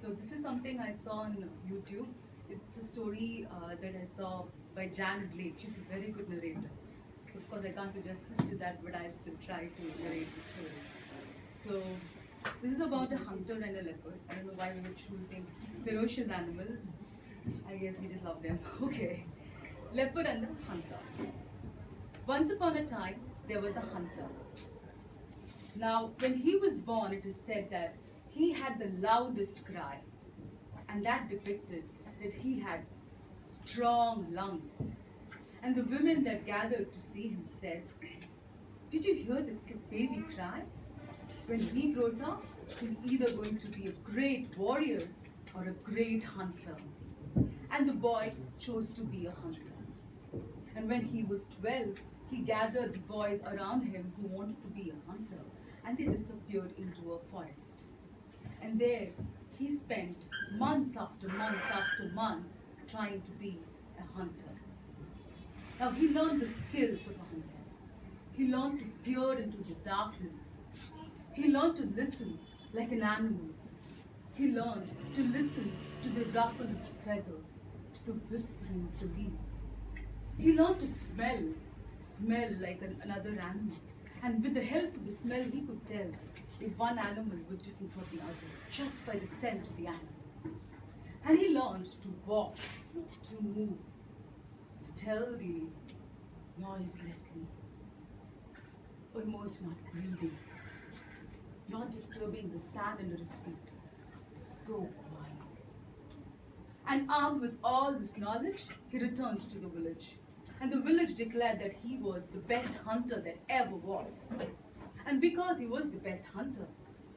So this is something I saw on YouTube. It's a story that I saw by Jan Blake. She's a very good narrator. So of course I can't do justice to that, but I'll still try to narrate the story. So this is about a hunter and a leopard. I don't know why we were choosing ferocious animals. I guess we just love them. Okay. Leopard and the hunter. Once upon a time, there was a hunter. Now, when he was born, it is said that he had the loudest cry, and that depicted that he had strong lungs. And the women that gathered to see him said, "Did you hear the baby cry? When he grows up, he's either going to be a great warrior or a great hunter." And the boy chose to be a hunter. And when he was 12, he gathered the boys around him who wanted to be a hunter, and they disappeared into a forest. And there he spent months after months after months trying to be a hunter. Now he learned the skills of a hunter. He learned to peer into the darkness. He learned to listen like an animal. He learned to listen to the ruffle of the feathers, to the whispering of the leaves. He learned to smell like another animal. And with the help of the smell, he could tell if one animal was different from the other, just by the scent of the animal. And he learned to walk, to move, stealthily, noiselessly, almost not breathing, not disturbing the sand under his feet. So quiet. And armed with all this knowledge, he returned to the village. And the village declared that he was the best hunter that ever was. And because he was the best hunter,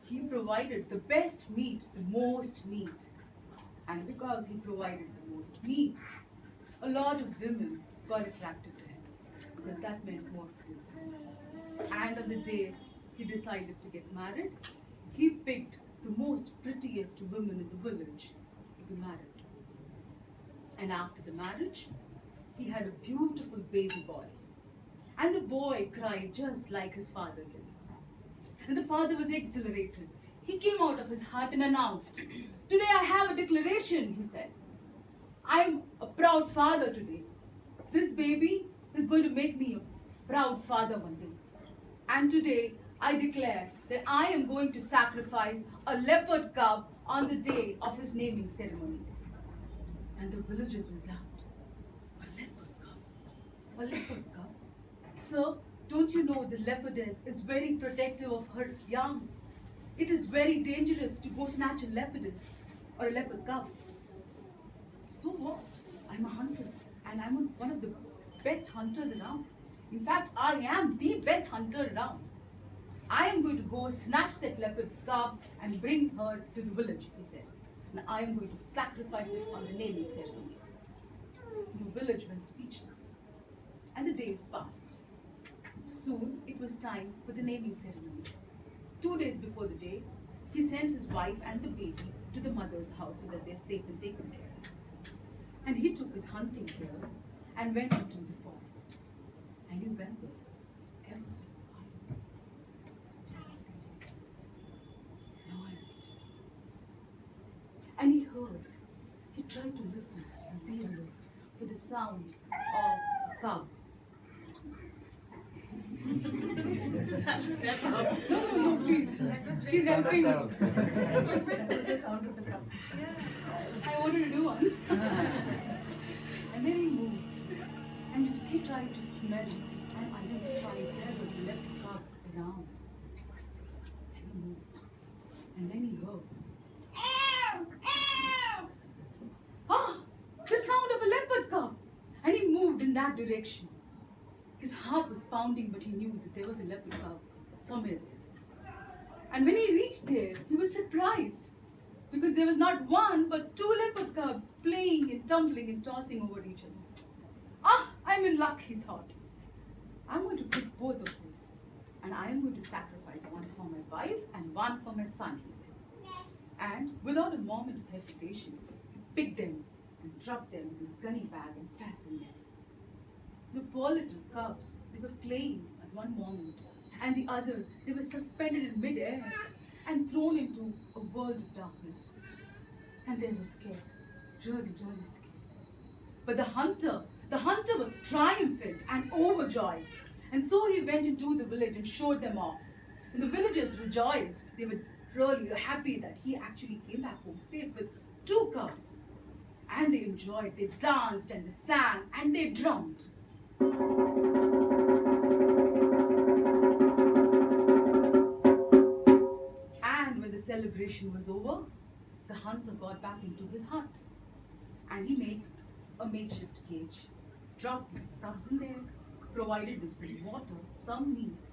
he provided the best meat, the most meat. And because he provided the most meat, a lot of women got attracted to him, because that meant more food. And on the day he decided to get married, he picked the most prettiest women in the village to be married. And after the marriage, he had a beautiful baby boy. And the boy cried just like his father did. And the father was exhilarated. He came out of his hut and announced, "Today I have a declaration," he said. "I am a proud father today. This baby is going to make me a proud father one day. And today I declare that I am going to sacrifice a leopard cub on the day of his naming ceremony." And the villagers resounded. A leopard cub? Sir, don't you know the leopardess is very protective of her young? It is very dangerous to go snatch a leopardess or a leopard cub. So what? I'm a hunter, and I'm one of the best hunters around. In fact, I am the best hunter around. I am going to go snatch that leopard cub and bring her to the village, he said. And I am going to sacrifice it on the naming ceremony. The village went speechless. And the days passed. Soon it was time for the naming ceremony. 2 days before the day, he sent his wife and the baby to the mother's house so that they're safe and taken care of. And he took his hunting gear and went into the forest. And he went there ever so quiet, stealthy, noiseless. And he tried to listen and be alert for the sound of a cow. Step up. No, please. She's helping me. What was the sound of the cup? I wanted to do one. And then he moved. And he tried to smell and identify if there was a leopard cub around. And he moved. And then he heard. Ah! The sound of a leopard cub! And he moved in that direction. His heart was pounding, but he knew that there was a leopard cub somewhere there. And when he reached there, he was surprised, because there was not one but 2 leopard cubs playing and tumbling and tossing over each other. Ah, I'm in luck, he thought. I'm going to pick both of these, and I am going to sacrifice one for my wife and one for my son, he said. And without a moment of hesitation, he picked them and dropped them in his gunny bag and fastened them. The poor little cubs, they were playing at one moment, and the other, they were suspended in midair and thrown into a world of darkness. and they were scared, really, really scared. But the hunter was triumphant and overjoyed. And so he went into the village and showed them off. And the villagers rejoiced. They were really happy that he actually came back home safe with 2 cubs. And they enjoyed, they danced and they sang and they drummed. And when the celebration was over, the hunter got back into his hut. And he made a makeshift cage, dropped his cubs in there, provided them some water, some meat,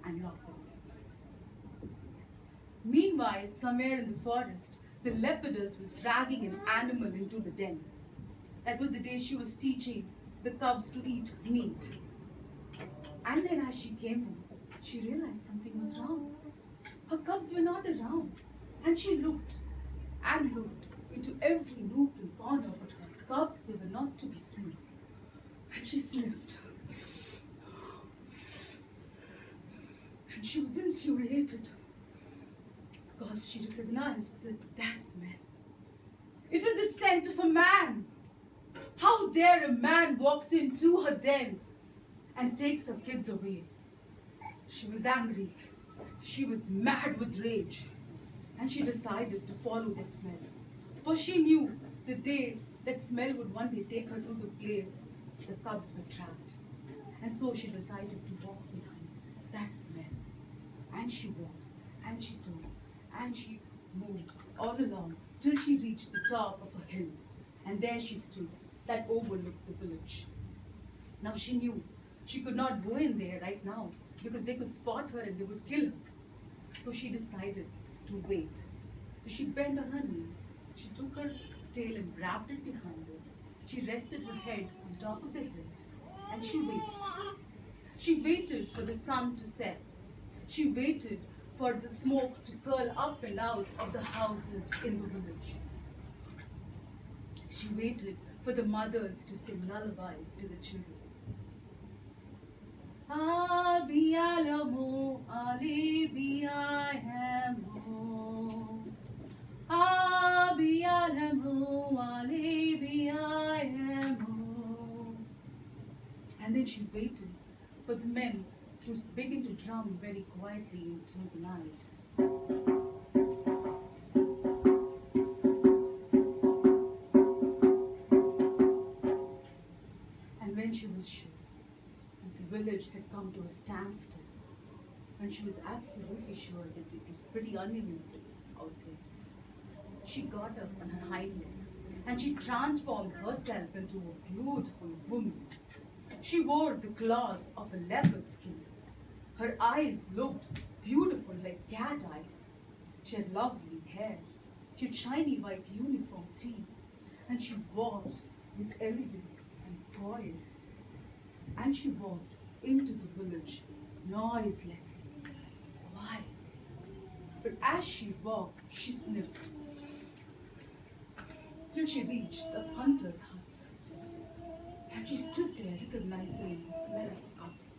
and locked them in. Meanwhile, somewhere in the forest, the leopardess was dragging an animal into the den. That was the day she was teaching the cubs to eat meat. And then as she came in, she realized something was wrong. Her cubs were not around. And she looked and looked into every nook and corner, but her cubs, they were not to be seen. And she sniffed. And she was infuriated because she recognized that smell. It was the scent of a man. How dare a man walks into her den and takes her kids away? She was angry. She was mad with rage. And she decided to follow that smell. For she knew the day that smell would one day take her to the place the cubs were trapped. And so she decided to walk behind that smell. And she walked, and she turned, and she moved all along till she reached the top of a hill. And there she stood, that overlooked the village. Now she knew she could not go in there right now because they could spot her and they would kill her. So she decided to wait. So she bent on her knees. She took her tail and wrapped it behind her. She rested her head on top of the hill and she waited. She waited for the sun to set. She waited for the smoke to curl up and out of the houses in the village. She waited for the mothers to sing lullabies to the children. Abiyalamu alibiyayemu. Abiyalamu alibiyayemu. And then she waited for the men to begin to drum very quietly into the night. And when she was sure that the village had come to a standstill, when she was absolutely sure that it was pretty uneventful out there, she got up on her hind legs and she transformed herself into a beautiful woman. She wore the cloth of a leopard skin. Her eyes looked beautiful like cat eyes. She had lovely hair. She had shiny white uniform teeth. And she walked with elegance and poise. And she walked into the village noiselessly, quietly. But as she walked, she sniffed till she reached the hunter's hut. And she stood there recognizing the smell of cubs.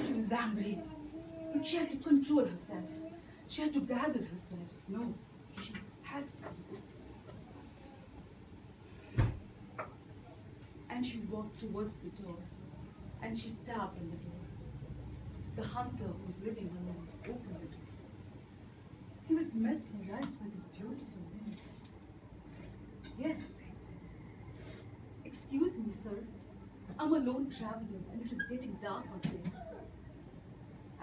She was angry, but she had to control herself. She had to gather herself. No, she has to compose herself. And she walked towards the door, and she tapped on the door. The hunter who was living alone opened the door. He was mesmerized by this beautiful woman. Yes, he said. Excuse me, sir. I'm a lone traveler, and it is getting dark out there.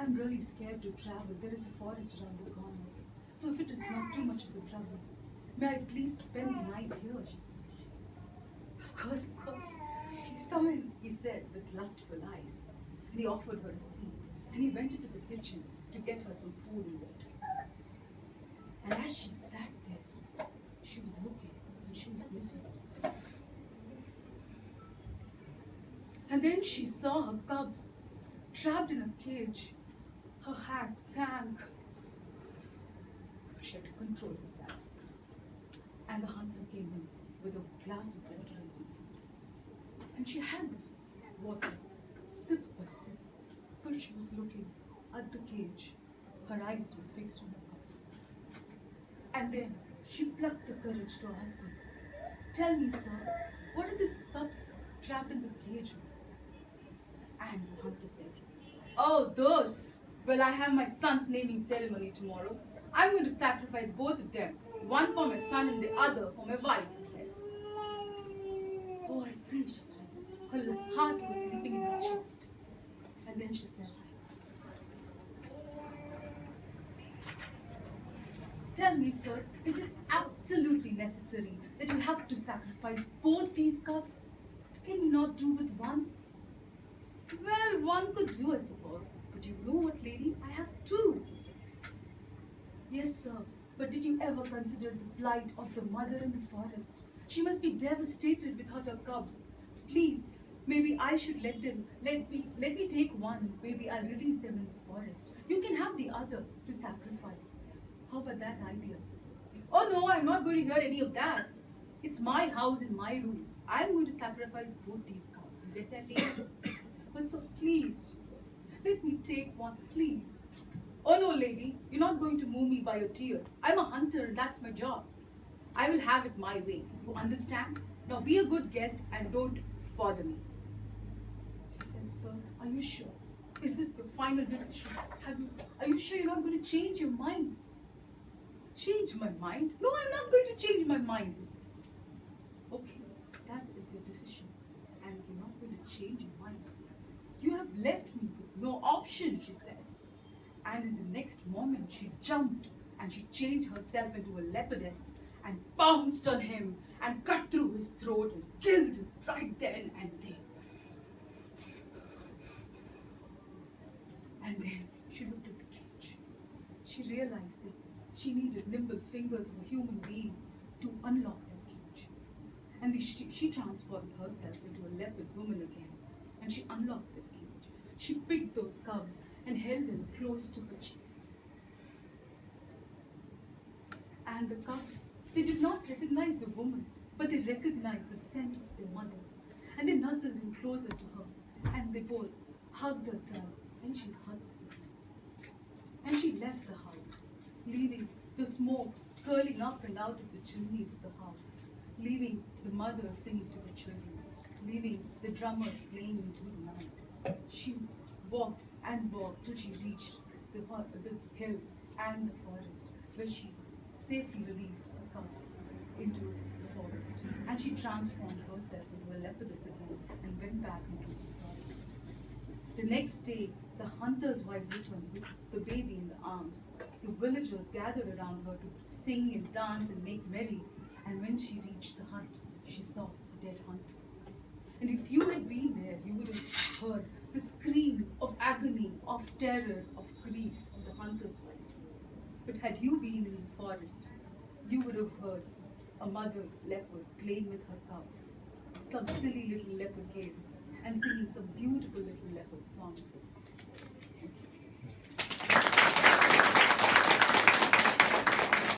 I'm really scared to travel. There is a forest around the corner. So if it is not too much of a trouble, may I please spend the night here, she said. Of course, please come in, he said with lustful eyes. And he offered her a seat. And he went into the kitchen to get her some food and water. And as she sat there, she was looking and she was sniffing. And then she saw her cubs trapped in a cage. Her heart sank. She had to control herself. And the hunter came in with a glass of water and some food. And she had the water, sip by sip. But she was looking at the cage. Her eyes were fixed on the cubs. And then she plucked the courage to ask him, "Tell me, sir, what are these cubs trapped in the cage for?" And the hunter said, "Oh, those! Well, I have my son's naming ceremony tomorrow. I'm going to sacrifice both of them, one for my son and the other for my wife," he said. "Oh, I see," she said. Her heart was leaping in her chest. And then she said, "Tell me, sir, is it absolutely necessary that you have to sacrifice both these cubs? Can you not do with one?" "Well, one could do, I suppose. But you know what, lady? I have two," he said. "Yes, sir. But did you ever consider the plight of the mother in the forest? She must be devastated without her cubs. Please, maybe I should let me take one. Maybe I'll release them in the forest. You can have the other to sacrifice. How about that idea?" "Oh no, I'm not going to hear any of that. It's my house and my rules. I'm going to sacrifice both these cows. You get that, lady?" "But so please," she said, "let me take one, please." "Oh no, lady, you're not going to move me by your tears. I'm a hunter and that's my job. I will have it my way. You understand? Now be a good guest and don't bother me." She said, "Sir, are you sure? Is this your final decision? Are you sure you're not going to change your mind?" "Change my mind? No, I'm not going to change my mind," he said. "Okay, that is your decision. And you're not going to change your mind. You have left me with no option," she said. And in the next moment, she jumped and she changed herself into a leopardess and pounced on him and cut through his throat and killed him right then and there. And then she looked at the cage. She realized that she needed nimble fingers of a human being to unlock that cage. And she transformed herself into a leopard woman again. And she unlocked that cage. She picked those cubs and held them close to her chest. And the cubs, they did not recognize the woman, but they recognized the scent of their mother. And they nuzzled in closer to her. And they both hugged her down. And she hugged them. And she left the house, leaving the smoke curling up and out of the chimneys of the house, leaving the mother singing to the children, leaving the drummers playing into the night. She walked and walked till she reached the hill and the forest, where she safely released her cubs into the forest. And she transformed herself into a leopardess again and went back into the forest. The next day, the hunter's wife returned with the baby in the arms. The villagers gathered around her to sing and dance and make merry. And when she reached the hut, she saw the dead hunter. And if you had been there, you would have heard the scream of agony, of terror, of grief of the hunter's wife. But had you been in the forest, you would have heard a mother leopard playing with her cubs, some silly little leopard games, and singing some beautiful little leopard songs with